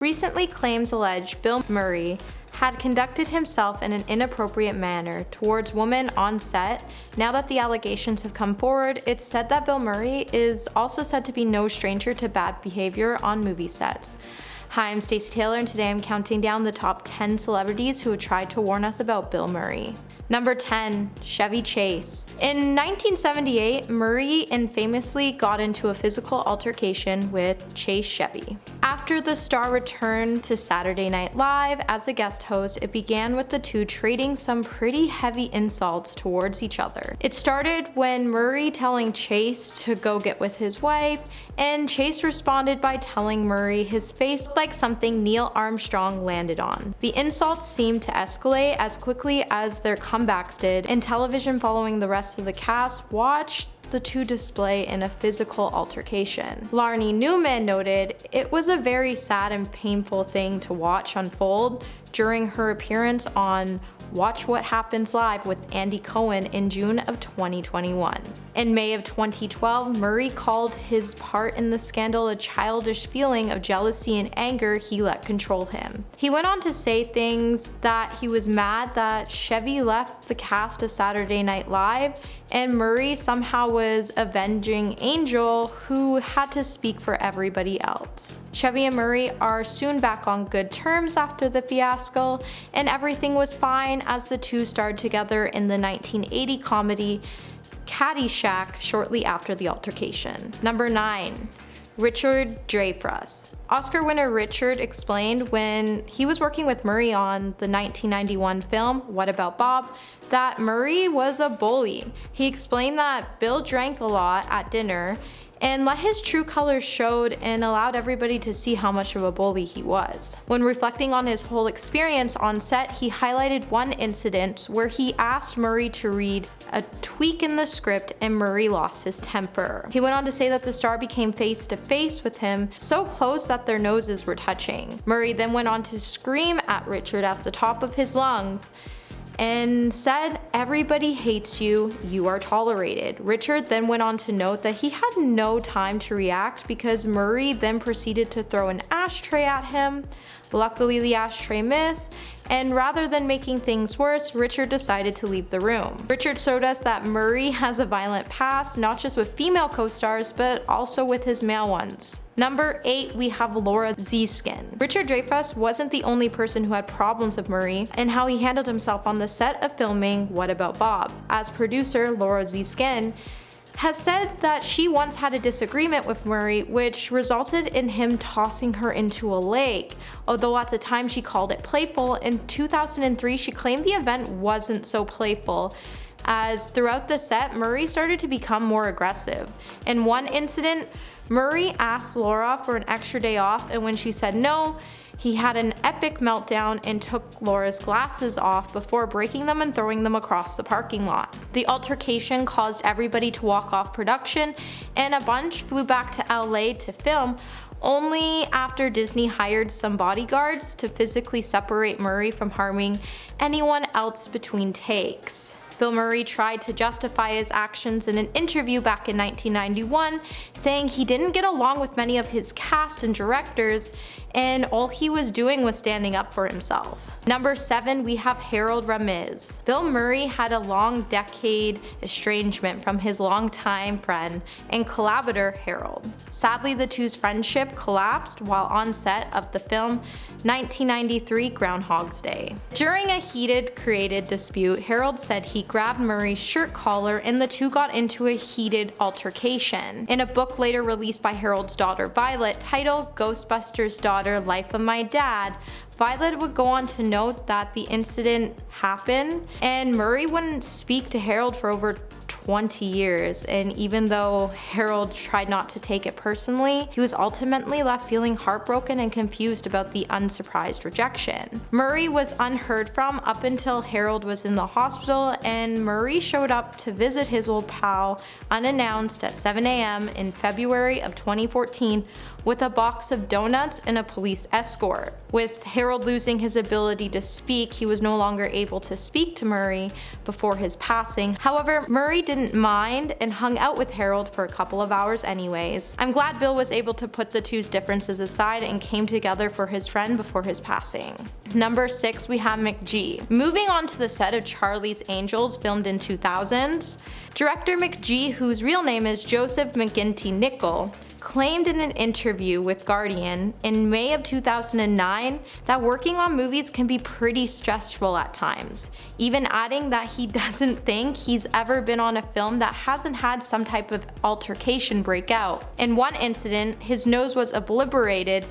Recently claims allege Bill Murray had conducted himself in an inappropriate manner towards women on set. Now that the allegations have come forward, it's said that Bill Murray is also said to be no stranger to bad behavior on movie sets. Hi, I'm Stacey Taylor, and today I'm counting down the top 10 celebrities who have tried to warn us about Bill Murray. Number 10. Chevy Chase. In 1978, Murray infamously got into a physical altercation with Chase Chevy. After the star returned to Saturday Night Live as a guest host, it began with the two trading some pretty heavy insults towards each other. It started when Murray telling Chase to go get with his wife, and Chase responded by telling Murray his face looked like something Neil Armstrong landed on. The insults seemed to escalate as quickly as their comebacks did, and television following the rest of the cast watched the two display in a physical altercation. Larnie Newman noted, "It was a very sad and painful thing to watch unfold" during her appearance on Watch What Happens Live with Andy Cohen in June of 2021. In May of 2012, Murray called his part in the scandal a childish feeling of jealousy and anger he let control him. He went on to say things that he was mad that Chevy left the cast of Saturday Night Live and Murray somehow was avenging Angel, who had to speak for everybody else. Chevy and Murray are soon back on good terms after the fiasco, and everything was fine as the two starred together in the 1980 comedy Caddyshack shortly after the altercation. Number 9. Richard Dreyfuss. Oscar winner Richard explained when he was working with Murray on the 1991 film What About Bob that Murray was a bully. He explained that Bill drank a lot at dinner and let his true colors showed and allowed everybody to see how much of a bully he was. When reflecting on his whole experience on set, he highlighted one incident where he asked Murray to read a tweak in the script and Murray lost his temper. He went on to say that the star became face to face with him, so close that their noses were touching. Murray then went on to scream at Richard at the top of his lungs and said, "Everybody hates you, you are tolerated." Richard then went on to note that he had no time to react because Murray then proceeded to throw an ashtray at him. Luckily, the ashtray missed, and rather than making things worse, Richard decided to leave the room. Richard showed us that Murray has a violent past, not just with female co-stars, but also with his male ones. Number 8, we have Laura Ziskin. Richard Dreyfuss wasn't the only person who had problems with Murray and how he handled himself on the set of filming What About Bob. As producer, Laura Ziskin has said that she once had a disagreement with Murray which resulted in him tossing her into a lake. Although at the time she called it playful, in 2003 she claimed the event wasn't so playful, as throughout the set Murray started to become more aggressive. In one incident, Murray asked Laura for an extra day off, and when she said no, he had an epic meltdown and took Laura's glasses off before breaking them and throwing them across the parking lot. The altercation caused everybody to walk off production, and a bunch flew back to LA to film, only after Disney hired some bodyguards to physically separate Murray from harming anyone else between takes. Bill Murray tried to justify his actions in an interview back in 1991, saying he didn't get along with many of his cast and directors, and all he was doing was standing up for himself. Number 7, we have Harold Ramis. Bill Murray had a long decade estrangement from his longtime friend and collaborator Harold. Sadly, the two's friendship collapsed while on set of the film 1993 Groundhog's Day. During a heated creative dispute, Harold said he grabbed Murray's shirt collar and the two got into a heated altercation. In a book later released by Harold's daughter Violet titled Ghostbusters' Daughter, Life of My Dad, Violet would go on to note that the incident happened and Murray wouldn't speak to Harold for over 20 years, and even though Harold tried not to take it personally, he was ultimately left feeling heartbroken and confused about the unsurprised rejection. Murray was unheard from up until Harold was in the hospital, and Murray showed up to visit his old pal unannounced at 7 a.m. in February of 2014 with a box of donuts and a police escort. With Harold losing his ability to speak, he was no longer able to speak to Murray before his passing. However, Murray didn't mind and hung out with Harold for a couple of hours anyways. I'm glad Bill was able to put the two's differences aside and came together for his friend before his passing. Number 6, we have McG. Moving on to the set of Charlie's Angels, filmed in 2000s, director McG, whose real name is Joseph McGinty Nicol, claimed in an interview with Guardian in May of 2009 that working on movies can be pretty stressful at times, even adding that he doesn't think he's ever been on a film that hasn't had some type of altercation break out. In one incident, his nose was obliterated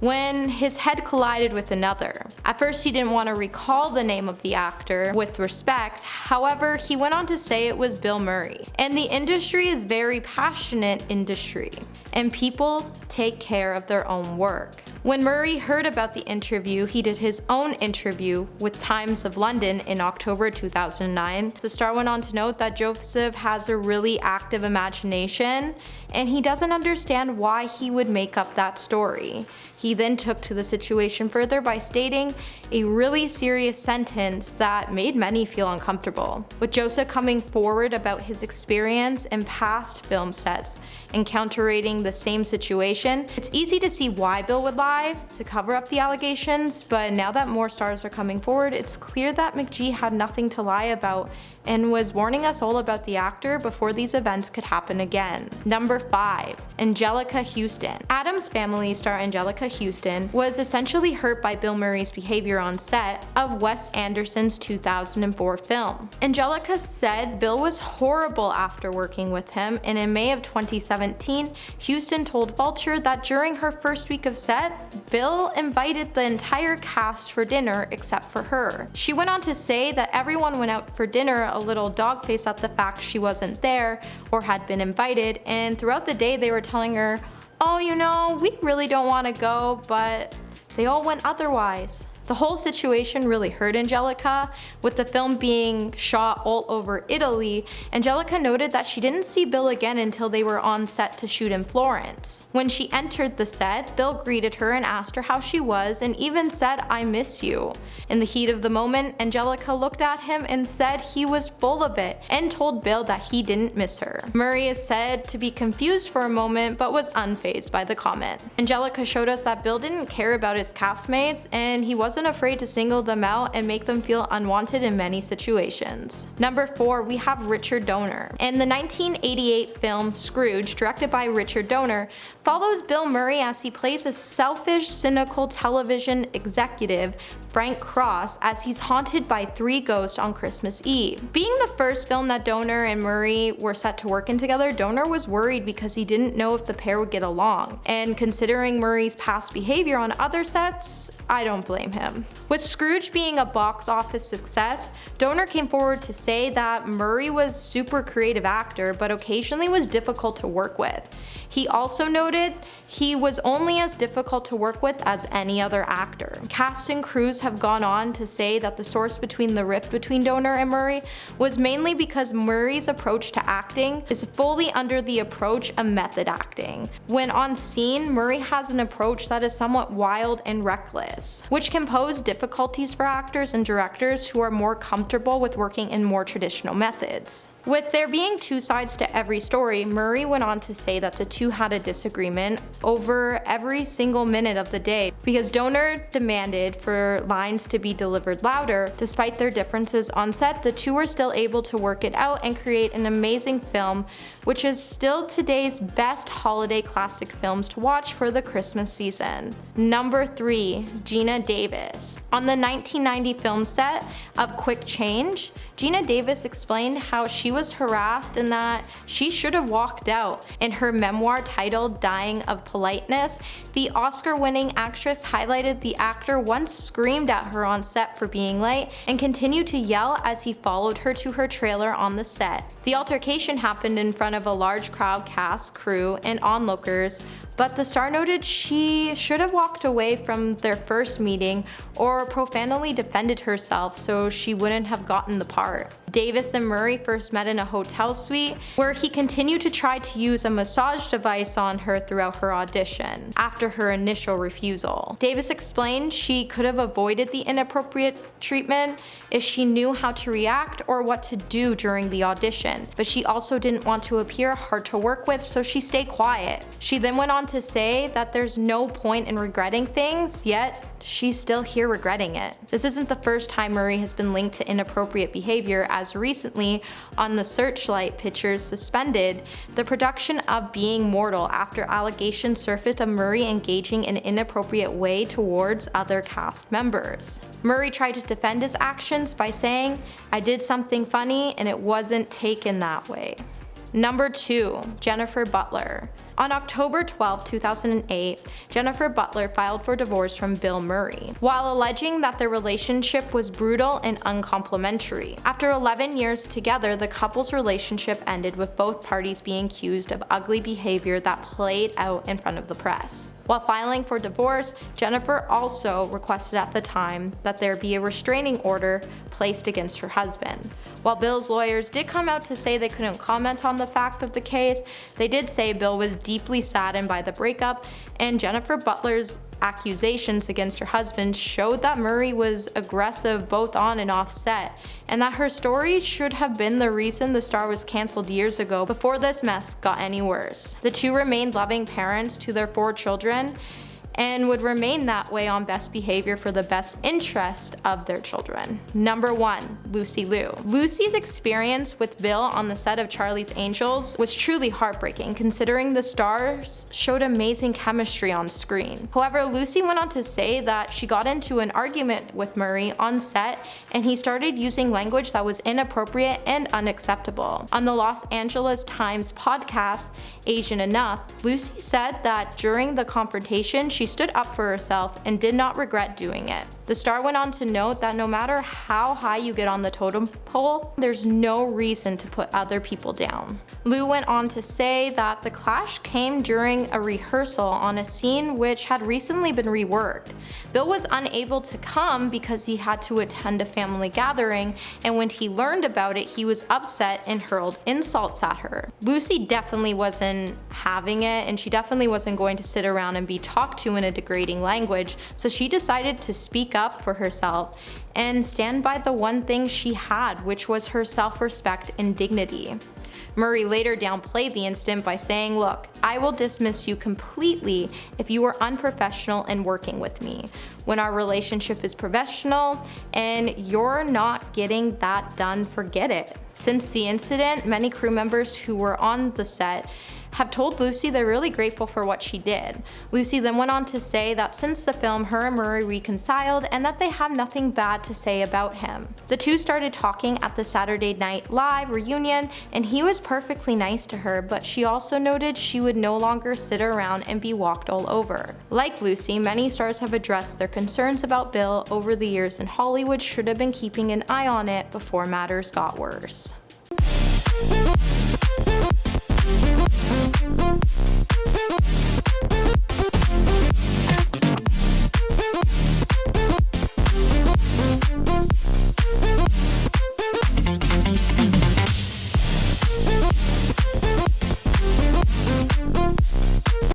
when his head collided with another. At first he didn't want to recall the name of the actor with respect, however he went on to say it was Bill Murray. And the industry is very passionate industry, and people take care of their own work. When Murray heard about the interview, he did his own interview with Times of London in October 2009. The star went on to note that Joseph has a really active imagination and he doesn't understand why he would make up that story. He then took to the situation further by stating a really serious sentence that made many feel uncomfortable. With Joseph coming forward about his experience in past film sets encountering the same situation, it's easy to see why Bill would lie to cover up the allegations, but now that more stars are coming forward, it's clear that McG had nothing to lie about and was warning us all about the actor before these events could happen again. Number 5, Angelica Huston. Addams Family star Angelica Huston was essentially hurt by Bill Murray's behavior on set of Wes Anderson's 2004 film. Angelica said Bill was horrible after working with him, and in May of 2017, Huston told Vulture that during her first week of set, Bill invited the entire cast for dinner except for her. She went on to say that everyone went out for dinner a little dog-faced at the fact she wasn't there or had been invited, and throughout the day they were telling her, "Oh, you know, we really don't want to go," but they all went otherwise. The whole situation really hurt Angelica. With the film being shot all over Italy, Angelica noted that she didn't see Bill again until they were on set to shoot in Florence. When she entered the set, Bill greeted her and asked her how she was and even said, "I miss you." In the heat of the moment, Angelica looked at him and said he was full of it and told Bill that he didn't miss her. Murray is said to be confused for a moment but was unfazed by the comment. Angelica showed us that Bill didn't care about his castmates and he wasn't afraid to single them out and make them feel unwanted in many situations. Number 4, we have Richard Donner. In the 1988 film Scrooge, directed by Richard Donner, follows Bill Murray as he plays a selfish, cynical television executive, Frank Cross, as he's haunted by 3 ghosts on Christmas Eve. Being the first film that Donner and Murray were set to work in together, Donner was worried because he didn't know if the pair would get along. And considering Murray's past behavior on other sets, I don't blame him. With Scrooge being a box office success, Donner came forward to say that Murray was super creative actor, but occasionally was difficult to work with. He also noted he was only as difficult to work with as any other actor. Cast and crews have gone on to say that the source between the rift between Donner and Murray was mainly because Murray's approach to acting is fully under the approach of method acting. When on scene, Murray has an approach that is somewhat wild and reckless, which can pose difficulties for actors and directors who are more comfortable with working in more traditional methods. With there being 2 sides to every story, Murray went on to say that the two had a disagreement over every single minute of the day because Donner demanded for lines to be delivered louder. Despite their differences on set, the two were still able to work it out and create an amazing film, which is still today's best holiday classic films to watch for the Christmas season. Number 3, Geena Davis. On the 1990 film set of Quick Change, Geena Davis explained how she was harassed and that she should have walked out. In her memoir titled Dying of Politeness, the Oscar-winning actress highlighted the actor once screamed at her on set for being late and continued to yell as he followed her to her trailer on the set. The altercation happened in front of a large crowd, cast, crew, and onlookers but the star noted she should have walked away from their first meeting or profanely defended herself so she wouldn't have gotten the part. Davis and Murray first met in a hotel suite where he continued to try to use a massage device on her throughout her audition after her initial refusal. Davis explained she could have avoided the inappropriate treatment if she knew how to react or what to do during the audition, but she also didn't want to appear hard to work with, so she stayed quiet. She then went on to say that there's no point in regretting things, yet she's still here regretting it. This isn't the first time Murray has been linked to inappropriate behavior, as recently on the Searchlight Pictures suspended the production of Being Mortal after allegations surfaced of Murray engaging in an inappropriate way towards other cast members. Murray tried to defend his actions by saying, "I did something funny and it wasn't taken that way." Number 2, Jennifer Butler. On October 12, 2008, Jennifer Butler filed for divorce from Bill Murray, while alleging that their relationship was brutal and uncomplimentary. After 11 years together, the couple's relationship ended with both parties being accused of ugly behavior that played out in front of the press. While filing for divorce, Jennifer also requested at the time that there be a restraining order placed against her husband. While Bill's lawyers did come out to say they couldn't comment on the fact of the case, they did say Bill was deeply saddened by the breakup, and Jennifer Butler's accusations against her husband showed that Murray was aggressive both on and off set, and that her story should have been the reason the star was cancelled years ago before this mess got any worse. The two remained loving parents to their 4 children and would remain that way on best behavior for the best interest of their children. Number 1, Lucy Liu. Lucy's experience with Bill on the set of Charlie's Angels was truly heartbreaking, considering the stars showed amazing chemistry on screen. However, Lucy went on to say that she got into an argument with Murray on set and he started using language that was inappropriate and unacceptable. On the Los Angeles Times podcast, Asian Enough, Lucy said that during the confrontation, she stood up for herself and did not regret doing it. The star went on to note that no matter how high you get on the totem pole, there's no reason to put other people down. Liu went on to say that the clash came during a rehearsal on a scene which had recently been reworked. Bill was unable to come because he had to attend a family gathering, and when he learned about it, he was upset and hurled insults at her. Lucy definitely wasn't having it, and she definitely wasn't going to sit around and be talked to in a degrading language, so she decided to speak up for herself and stand by the one thing she had, which was her self-respect and dignity. Murray later downplayed the incident by saying, "Look, I will dismiss you completely if you are unprofessional in working with me. When our relationship is professional and you're not getting that done, forget it." Since the incident, many crew members who were on the set have told Lucy they're really grateful for what she did. Lucy then went on to say that since the film, her and Murray reconciled and that they have nothing bad to say about him. The two started talking at the Saturday Night Live reunion, and he was perfectly nice to her, but she also noted she would no longer sit around and be walked all over. Like Lucy, many stars have addressed their concerns about Bill over the years, and Hollywood should have been keeping an eye on it before matters got worse.